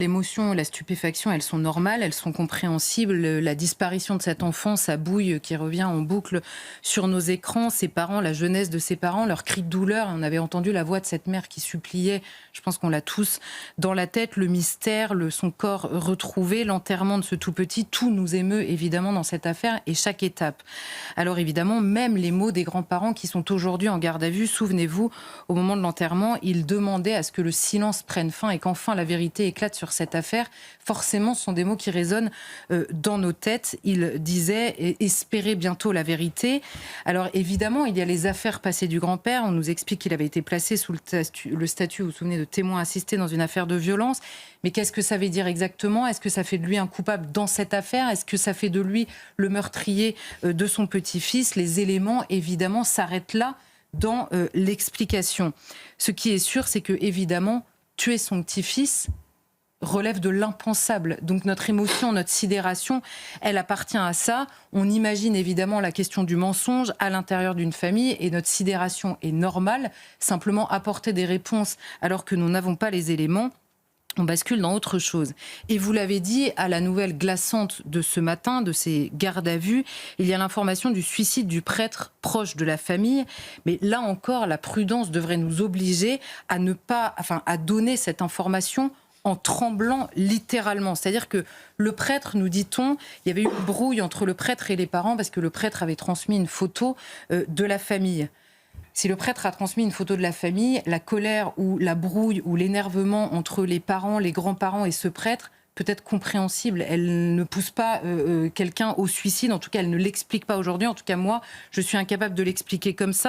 L'émotion, la stupéfaction, elles sont normales, elles sont compréhensibles. La disparition de cet enfant, sa bouille qui revient en boucle sur nos écrans, ses parents, la jeunesse de ses parents, leurs cris de douleur. On avait entendu la voix de cette mère qui suppliait, je pense qu'on l'a tous dans la tête, le mystère, son corps retrouvé, l'enterrement de ce tout petit. Tout nous émeut évidemment dans cette affaire et chaque étape. Alors évidemment, même les mots des grands-parents qui sont aujourd'hui en garde à vue, souvenez-vous, au moment de l'enterrement, ils demandaient à ce que le silence prenne fin et qu'enfin la vérité éclate sur cette affaire. Forcément, ce sont des mots qui résonnent dans nos têtes. Ils disaient « espérer bientôt la vérité ». Alors évidemment, il y a les affaires passées du grand-père. On nous explique qu'il avait été placé sous le statut, vous vous souvenez, de témoin assisté dans une affaire de violence. Mais qu'est-ce que ça veut dire exactement? Est-ce que ça fait de lui un coupable dans cette affaire? Est-ce que ça fait de lui le meurtrier de son petit-fils? Les éléments, évidemment, s'arrêtent là dans l'explication. Ce qui est sûr, c'est que, évidemment, tuer son petit-fils relève de l'impensable. Donc notre émotion, notre sidération, elle appartient à ça. On imagine évidemment la question du mensonge à l'intérieur d'une famille et notre sidération est normale. Simplement apporter des réponses alors que nous n'avons pas les éléments, on bascule dans autre chose. Et vous l'avez dit, à la nouvelle glaçante de ce matin, de ces gardes à vue, il y a l'information du suicide du prêtre proche de la famille. Mais là encore, la prudence devrait nous obliger à ne pas, à donner cette information en tremblant littéralement. C'est-à-dire que le prêtre, nous dit-on, il y avait eu une brouille entre le prêtre et les parents parce que le prêtre avait transmis une photo de la famille. Si le prêtre a transmis une photo de la famille, la colère ou la brouille ou l'énervement entre les parents, les grands-parents et ce prêtre peut être compréhensible. Elle ne pousse pas quelqu'un au suicide, en tout cas elle ne l'explique pas aujourd'hui. En tout cas moi, je suis incapable de l'expliquer comme ça.